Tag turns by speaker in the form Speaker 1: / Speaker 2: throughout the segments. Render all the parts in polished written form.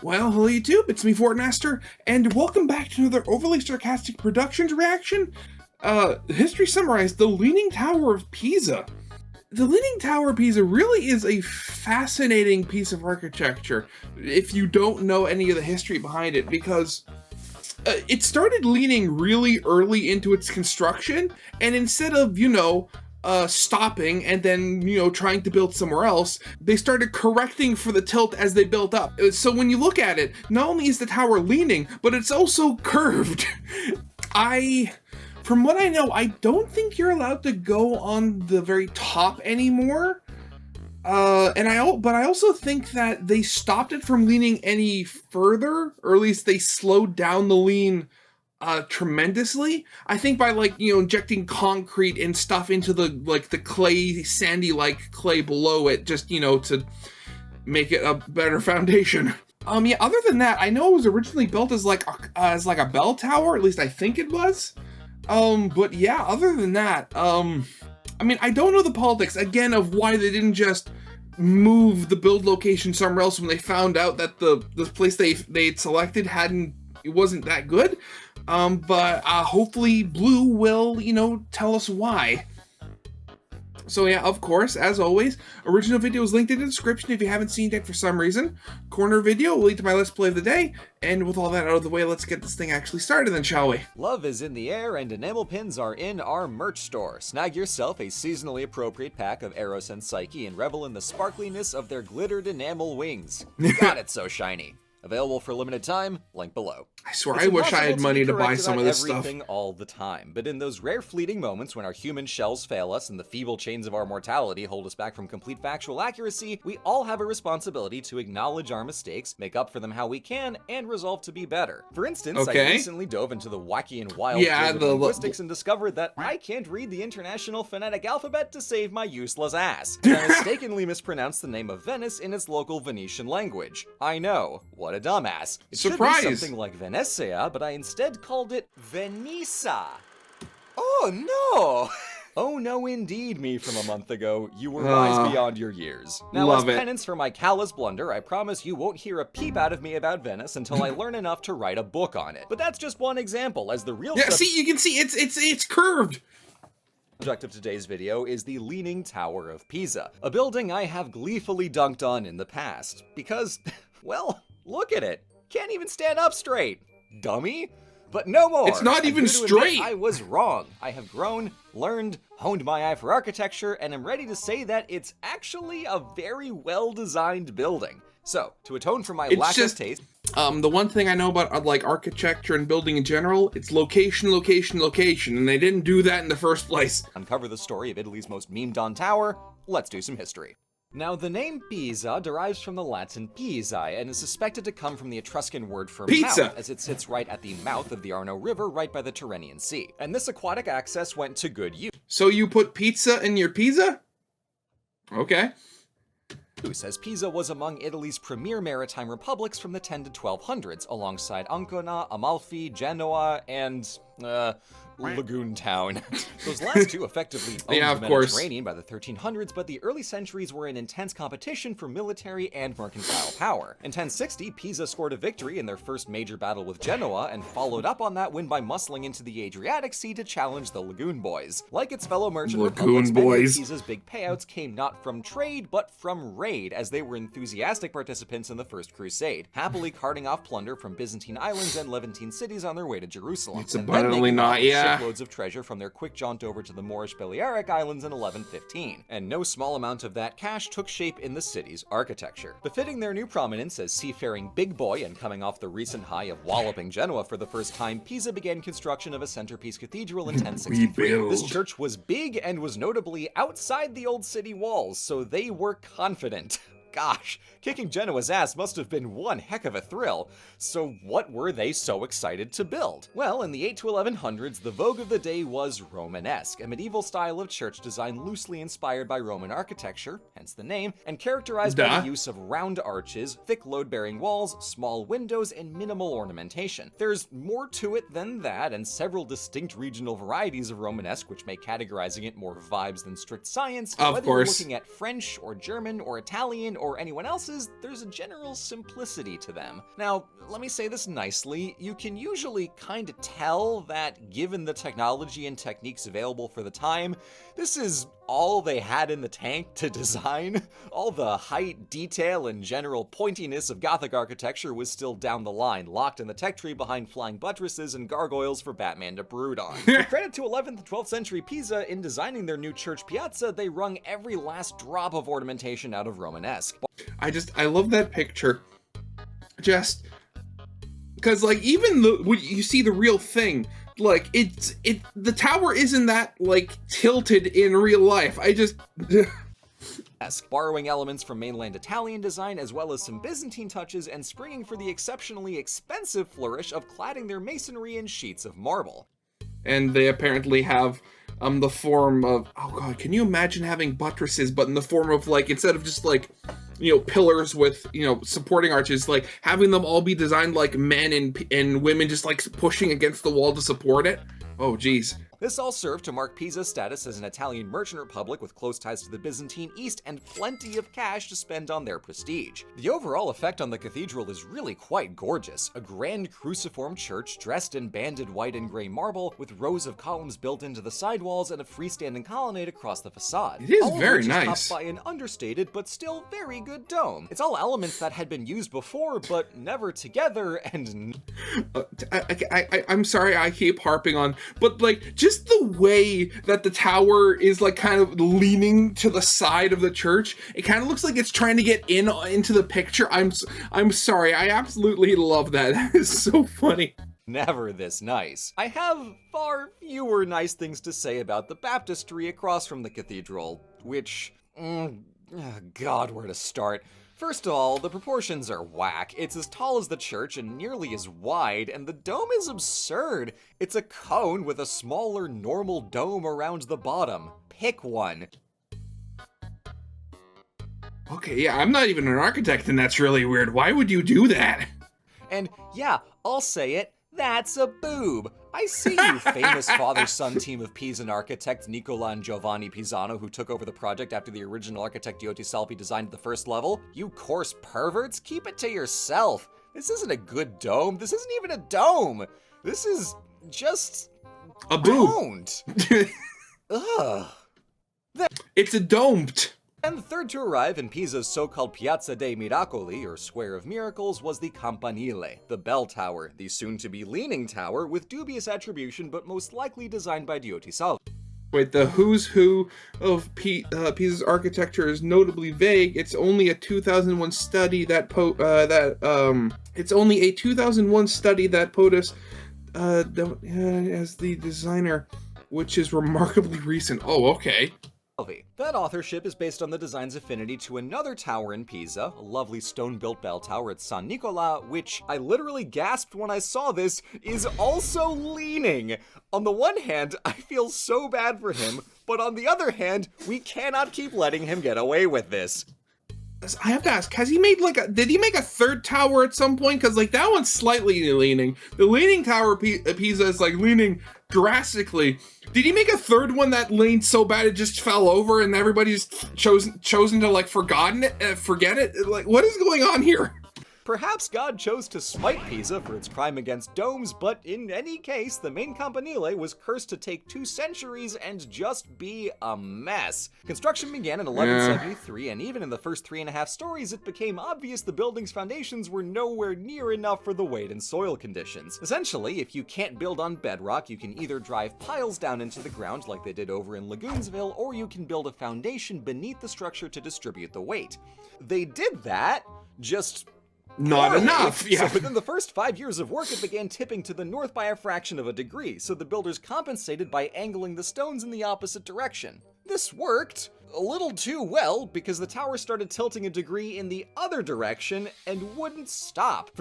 Speaker 1: Well, hello YouTube, it's me, Fortmaster, and welcome back to another overly sarcastic productions reaction. History summarized, the Leaning Tower of Pisa. The Leaning Tower of Pisa really is a fascinating piece of architecture if you don't know any of the history behind it, because it started leaning really early into its construction, and instead of, stopping and then, trying to build somewhere else, they started correcting for the tilt as they built up. So when you look at it, not only is the tower leaning, but it's also curved. From what I know, I don't think you're allowed to go on the very top anymore. But I also think that they stopped it from leaning any further, or at least they slowed down the lean tremendously. I think by injecting concrete and stuff into the clay, sandy clay below it, just to make it a better foundation. Other than that, I know it was originally built as a bell tower, at least I think it was. But yeah, other than that, I don't know the politics again of why they didn't just move the build location somewhere else when they found out that the place they'd selected wasn't that good. But hopefully Blue will, tell us why. So yeah, of course, as always, original video is linked in the description if you haven't seen it for some reason. Corner video will lead to my Let's Play of the day. And with all that out of the way, let's get this thing actually started then, shall we?
Speaker 2: Love is in the air and enamel pins are in our merch store. Snag yourself a seasonally appropriate pack of Eros and Psyche and revel in the sparkliness of their glittered enamel wings. God, it's so shiny. Available for a limited time, link below.
Speaker 1: I swear, I wish I had money to buy some of this stuff.
Speaker 2: Everything all the time, but in those rare fleeting moments when our human shells fail us and the feeble chains of our mortality hold us back from complete factual accuracy, we all have a responsibility to acknowledge our mistakes, make up for them how we can, and resolve to be better. For instance, I recently dove into the wacky and wild field of linguistics and discovered that I can't read the international phonetic alphabet to save my useless ass. And I mistakenly mispronounced the name of Venice in its local Venetian language. I know, what a dumbass. It should be something like Venezia, but I instead called it Venisa. Oh no! Oh no indeed, me from a month ago. You were wise beyond your years. Now, as penance for my callous blunder, I promise you won't hear a peep out of me about Venice until I learn enough to write a book on it. But that's just one example, as the real
Speaker 1: see, you can see it's curved.
Speaker 2: Subject of today's video is the Leaning Tower of Pisa, a building I have gleefully dunked on in the past, because, well, look at it. Can't even stand up straight. Dummy. But no more.
Speaker 1: It's not even straight.
Speaker 2: I was wrong. I have grown, learned, honed my eye for architecture, and am ready to say that it's actually a very well-designed building. So, to atone for my lack of taste...
Speaker 1: the one thing I know about architecture and building in general, it's location, location, location, and they didn't do that in the first place.
Speaker 2: Uncover the story of Italy's most memed-on tower. Let's do some history. Now, the name Pisa derives from the Latin pisae and is suspected to come from the Etruscan word for
Speaker 1: pizza,
Speaker 2: mouth, as it sits right at the mouth of the Arno River right by the Tyrrhenian Sea. And this aquatic access went to good use.
Speaker 1: So you put pizza in your pizza? Okay.
Speaker 2: Who says Pisa was among Italy's premier maritime republics from the 10 to 1200s, alongside Ancona, Amalfi, Genoa, and, Lagoon Town. Those last two effectively owned the Mediterranean by the 1300s, but the early centuries were in intense competition for military and mercantile power. In 1060, Pisa scored a victory in their first major battle with Genoa, and followed up on that win by muscling into the Adriatic Sea to challenge the Lagoon Boys. Like its fellow merchant republics, many of Pisa's big payouts came not from trade, but from raid, as they were enthusiastic participants in the First Crusade, happily carting off plunder from Byzantine islands and Levantine cities on their way to Jerusalem.
Speaker 1: It's abundantly not, yeah.
Speaker 2: Shiploads of treasure from their quick jaunt over to the Moorish Balearic Islands in 1115, and no small amount of that cash took shape in the city's architecture. Befitting their new prominence as seafaring big boy and coming off the recent high of walloping Genoa for the first time, Pisa began construction of a centerpiece cathedral in 1063. This church was big and was notably outside the old city walls, so they were confident. Gosh, kicking Genoa's ass must have been one heck of a thrill. So what were they so excited to build? Well, in the 8 to 1100s, the vogue of the day was Romanesque, a medieval style of church design loosely inspired by Roman architecture, hence the name, and characterized by the use of round arches, thick load-bearing walls, small windows, and minimal ornamentation. There's more to it than that, and several distinct regional varieties of Romanesque, which make categorizing it more vibes than strict science, whether you're looking at French, or German, or Italian, or anyone else's, there's a general simplicity to them. Now, let me say this nicely, you can usually kind of tell that given the technology and techniques available for the time, this is all they had in the tank to design. All the height, detail, and general pointiness of Gothic architecture was still down the line, locked in the tech tree behind flying buttresses and gargoyles for Batman to brood on. With credit to 11th and 12th century Pisa, in designing their new church piazza, they wrung every last drop of ornamentation out of Romanesque.
Speaker 1: I love that picture. Just because, like, even when you see the real thing, like, the tower isn't that, like, tilted in real life.
Speaker 2: Borrowing elements from mainland Italian design as well as some Byzantine touches and springing for the exceptionally expensive flourish of cladding their masonry in sheets of marble.
Speaker 1: And they apparently have the form of, oh god, can you imagine having buttresses but in the form of, like, instead of just like, you know, pillars with, you know, supporting arches, like having them all be designed like men and women just like pushing against the wall to support it? Oh geez.
Speaker 2: This all served to mark Pisa's status as an Italian merchant republic with close ties to the Byzantine East and plenty of cash to spend on their prestige. The overall effect on the cathedral is really quite gorgeous. A grand cruciform church dressed in banded white and gray marble with rows of columns built into the sidewalls and a freestanding colonnade across the facade.
Speaker 1: It is
Speaker 2: all
Speaker 1: very
Speaker 2: of which
Speaker 1: nice.
Speaker 2: Is topped by an understated but still very good dome. It's all elements that had been used before but never together and...
Speaker 1: I'm sorry I keep harping on, but like just the way that the tower is like kind of leaning to the side of the church, it kind of looks like it's trying to get into the picture. I'm sorry, I absolutely love that. That is so funny.
Speaker 2: Never this nice. I have far fewer nice things to say about the baptistry across from the cathedral, which, God, where to start? First of all, the proportions are whack. It's as tall as the church and nearly as wide, and the dome is absurd. It's a cone with a smaller normal dome around the bottom. Pick one.
Speaker 1: Okay, yeah, I'm not even an architect and that's really weird. Why would you do that?
Speaker 2: And yeah, I'll say it, that's a boob. I see you, famous father-son team of Pisan architects Nicola and Giovanni Pisano who took over the project after the original architect Giotti Salvi designed the first level. You coarse perverts, keep it to yourself. This isn't a good dome. This isn't even a dome. This is just...
Speaker 1: a boob.
Speaker 2: Don't. Ugh.
Speaker 1: It's a domed.
Speaker 2: And the third to arrive in Pisa's so-called Piazza dei Miracoli, or Square of Miracles, was the Campanile, the bell tower, the soon-to-be Leaning Tower, with dubious attribution but most likely designed by Giotti Salvi.
Speaker 1: Wait, the who's who of Pisa's architecture is notably vague. It's only a 2001 study that POTUS as the designer, which is remarkably recent. Oh, okay.
Speaker 2: That authorship is based on the design's affinity to another tower in Pisa, a lovely stone-built bell tower at San Nicola, which I literally gasped when I saw this, is also leaning. On the one hand, I feel so bad for him, but on the other hand, we cannot keep letting him get away with this.
Speaker 1: I have to ask, did he make a third tower at some point? Because like that one's slightly leaning. The Leaning Tower of Pisa is like leaning drastically. Did he make a third one that leaned so bad it just fell over and everybody's chosen to like forget it? Like, what is going on here?
Speaker 2: Perhaps God chose to smite Pisa for its crime against domes, but in any case, the main Campanile was cursed to take 2 centuries and just be a mess. Construction began in 1173, and even in the first 3.5 stories, it became obvious the building's foundations were nowhere near enough for the weight and soil conditions. Essentially, if you can't build on bedrock, you can either drive piles down into the ground like they did over in Lagoonsville, or you can build a foundation beneath the structure to distribute the weight. They did that, just...
Speaker 1: not enough, yeah.
Speaker 2: So within the first 5 years of work, it began tipping to the north by a fraction of a degree, so the builders compensated by angling the stones in the opposite direction. This worked a little too well, because the tower started tilting a degree in the other direction and wouldn't stop.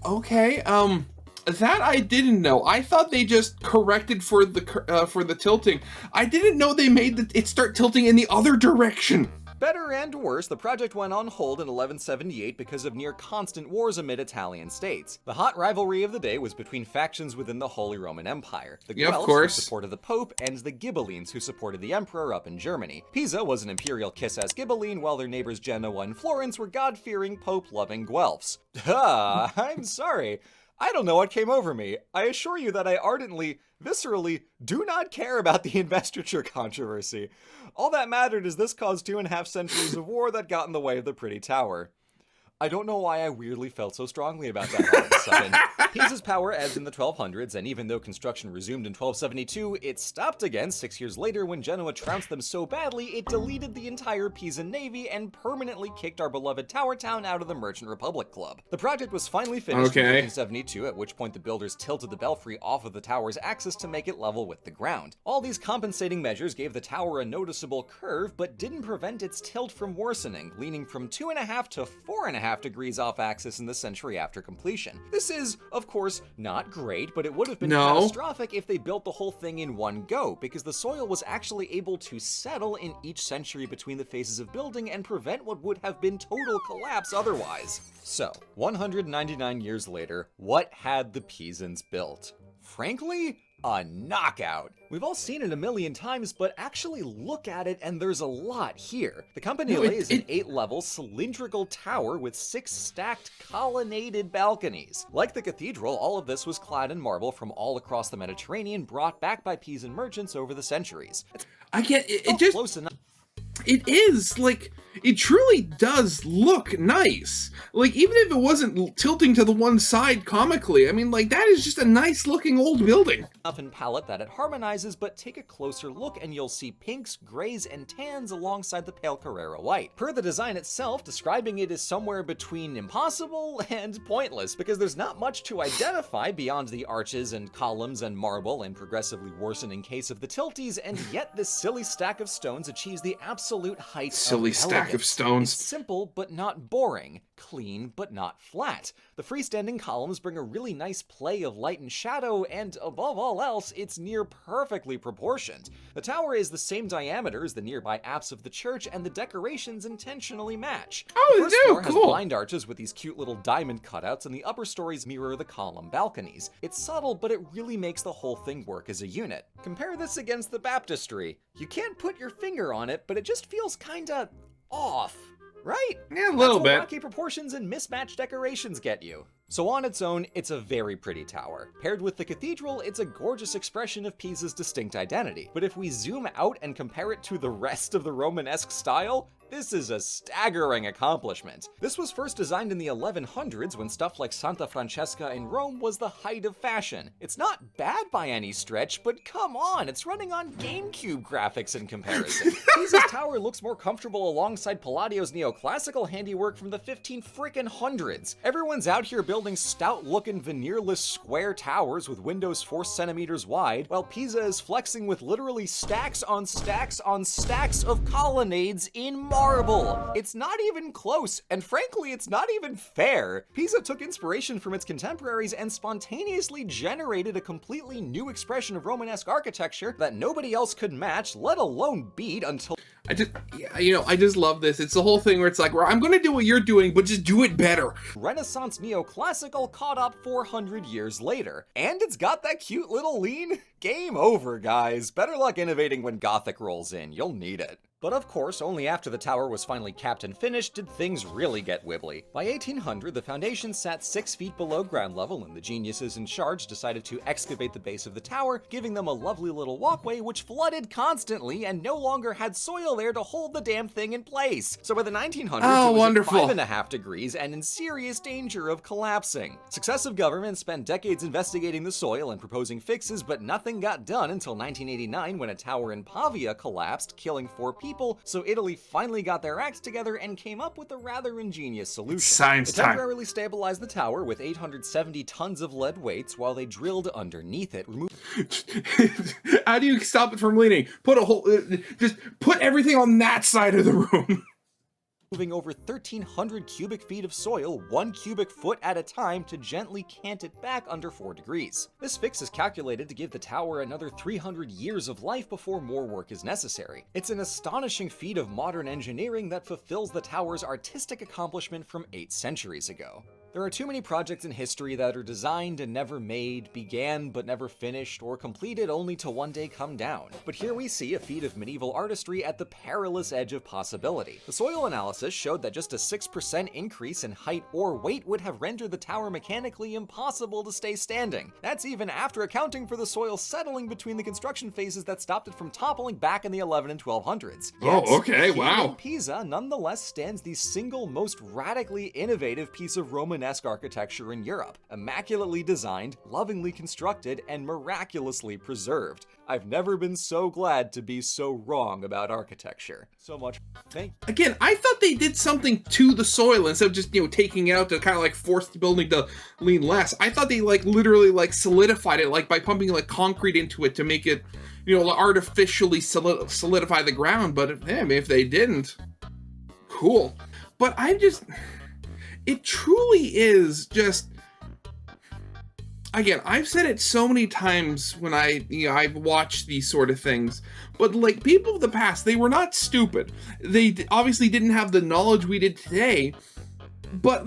Speaker 1: Okay, that I didn't know. I thought they just corrected for the tilting. I didn't know they made it start tilting in the other direction.
Speaker 2: Better and worse, the project went on hold in 1178 because of near constant wars amid Italian states. The hot rivalry of the day was between factions within the Holy Roman Empire. The
Speaker 1: Yeah, of
Speaker 2: Guelphs,
Speaker 1: course.
Speaker 2: who supported the Pope, and the Ghibellines, who supported the Emperor up in Germany. Pisa was an imperial kiss-ass Ghibelline, while their neighbors Genoa and Florence were god-fearing, Pope-loving Guelphs. I'm sorry. I don't know what came over me. I assure you that I ardently, viscerally, do not care about the investiture controversy. All that mattered is this caused 2.5 centuries of war that got in the way of the pretty tower. I don't know why I weirdly felt so strongly about that all of a sudden. Pisa's power ebbed in the 1200s, and even though construction resumed in 1272, it stopped again 6 years later when Genoa trounced them so badly it deleted the entire Pisan navy and permanently kicked our beloved tower town out of the Merchant Republic Club. The project was finally finished in 1572, at which point the builders tilted the belfry off of the tower's axis to make it level with the ground. All these compensating measures gave the tower a noticeable curve, but didn't prevent its tilt from worsening, leaning from 2.5 to 4.5 degrees off axis in the century after completion. This is, of course, not great, but it would have been catastrophic if they built the whole thing in one go, because the soil was actually able to settle in each century between the phases of building and prevent what would have been total collapse otherwise. So, 199 years later, what had the Pisans built? Frankly, a knockout. We've all seen it a million times, but actually look at it and there's a lot here. The Campanile is an 8-level cylindrical tower with 6 stacked colonnaded balconies. Like the cathedral, all of this was clad in marble from all across the Mediterranean, brought back by Pisan merchants over the centuries.
Speaker 1: I get it. It just
Speaker 2: close enough.
Speaker 1: It is, like, it truly does look nice. Like, even if it wasn't tilting to the one side comically, I mean, like, that is just a nice looking old building.
Speaker 2: Enough in palette that it harmonizes, but take a closer look and you'll see pinks, grays, and tans alongside the pale Carrara white. Per the design itself, describing it is somewhere between impossible and pointless, because there's not much to identify beyond the arches and columns and marble and progressively worsening case of the tilties, and yet this silly stack of stones achieves the absolute height
Speaker 1: Silly
Speaker 2: of
Speaker 1: stack
Speaker 2: elegance.
Speaker 1: of stones.
Speaker 2: It's simple but not boring, clean but not flat. The freestanding columns bring a really nice play of light and shadow, and above all else, it's near perfectly proportioned. The tower is the same diameter as the nearby apse of the church, and the decorations intentionally match.
Speaker 1: Oh,
Speaker 2: the first
Speaker 1: they do,
Speaker 2: floor has
Speaker 1: cool.
Speaker 2: blind arches with these cute little diamond cutouts, and the upper stories mirror the column balconies. It's subtle, but it really makes the whole thing work as a unit. Compare this against the baptistry. You can't put your finger on it, but it just feels kinda off. Right?
Speaker 1: Yeah, a little
Speaker 2: That's what
Speaker 1: bit.
Speaker 2: rocky proportions and mismatched decorations get you. So on its own, it's a very pretty tower. Paired with the cathedral, it's a gorgeous expression of Pisa's distinct identity. But if we zoom out and compare it to the rest of the Romanesque style, this is a staggering accomplishment. This was first designed in the 1100s when stuff like Santa Francesca in Rome was the height of fashion. It's not bad by any stretch, but come on, it's running on GameCube graphics in comparison. Pisa's tower looks more comfortable alongside Palladio's neoclassical handiwork from the 15-frickin-hundreds. Everyone's out here building stout-looking veneerless square towers with windows 4 centimeters wide, while Pisa is flexing with literally stacks on stacks on stacks of colonnades in marble. It's not even close, and frankly, it's not even fair. Pisa took inspiration from its contemporaries and spontaneously generated a completely new expression of Romanesque architecture that nobody else could match, let alone beat until...
Speaker 1: I just love this. It's the whole thing where it's like, well, I'm going to do what you're doing, but just do it better.
Speaker 2: Renaissance neoclassical caught up 400 years later. And it's got that cute little lean. Game over, guys. Better luck innovating when Gothic rolls in. You'll need it. But of course, only after the tower was finally capped and finished did things really get wibbly. By 1800, the foundation sat 6 feet below ground level, and the geniuses in charge decided to excavate the base of the tower, giving them a lovely little walkway which flooded constantly and no longer had soil there to hold the damn thing in place. So by the 1900s, it was
Speaker 1: wonderful.
Speaker 2: at 5.5 degrees and in serious danger of collapsing. Successive governments spent decades investigating the soil and proposing fixes, but nothing got done until 1989 when a tower in Pavia collapsed, killing 4 people. So Italy finally got their acts together and came up with a rather ingenious solution.
Speaker 1: Science
Speaker 2: They
Speaker 1: time.
Speaker 2: temporarily stabilized the tower with 870 tons of lead weights while they drilled underneath it,
Speaker 1: How do you stop it from leaning? Put a whole, just put everything on that side of the room.
Speaker 2: moving over 1,300 cubic feet of soil 1 cubic foot at a time to gently cant it back under 4 degrees. This fix is calculated to give the tower another 300 years of life before more work is necessary. It's an astonishing feat of modern engineering that fulfills the tower's artistic accomplishment from 8 centuries ago. There are too many projects in history that are designed and never made, began but never finished, or completed only to one day come down. But here we see a feat of medieval artistry at the perilous edge of possibility. The soil analysis showed that just a 6% increase in height or weight would have rendered the tower mechanically impossible to stay standing. That's even after accounting for the soil settling between the construction phases that stopped it from toppling back in the 11 and 1200s. Yet,
Speaker 1: Oh, okay,
Speaker 2: here
Speaker 1: wow.
Speaker 2: in Pisa nonetheless stands the single most radically innovative piece of Romanesque architecture in Europe, immaculately designed, lovingly constructed, and miraculously preserved. I've never been so glad to be so wrong about architecture. So much.
Speaker 1: Again, I thought they did something to the soil instead of just, taking it out to kind of like force the building to lean less. I thought they literally solidified it by pumping concrete into it to make it, artificially solidify the ground. But if they didn't, cool. But it truly is just, again, I've said it so many times when I've watched these sort of things, but people of the past, they were not stupid. They obviously didn't have the knowledge we did today, but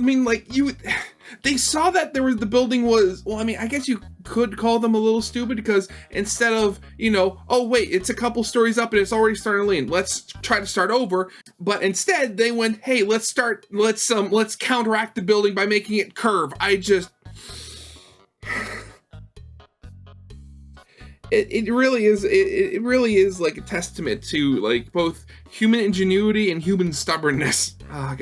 Speaker 1: they saw that the building was, I guess you could call them a little stupid, because instead of, oh wait, it's a couple stories up and it's already starting to lean, let's try to start over. But instead they went, hey, let's counteract the building by making it curve. It really is like a testament to both human ingenuity and human stubbornness. Oh,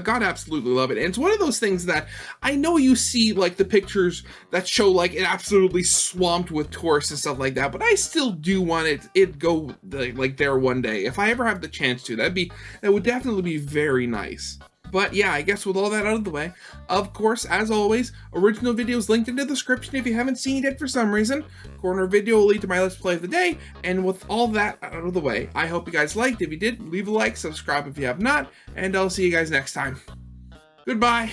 Speaker 1: God, absolutely love it. And it's one of those things that I know you see the pictures that show it absolutely swamped with tourists and stuff like that, but I still do want it go there one day. If I ever have the chance to, that would definitely be very nice. But yeah, I guess with all that out of the way, of course, as always, original videos linked in the description if you haven't seen it for some reason. Corner video will lead to my Let's Play of the day, and with all that out of the way, I hope you guys liked. If you did, leave a like, subscribe if you have not, and I'll see you guys next time. Goodbye.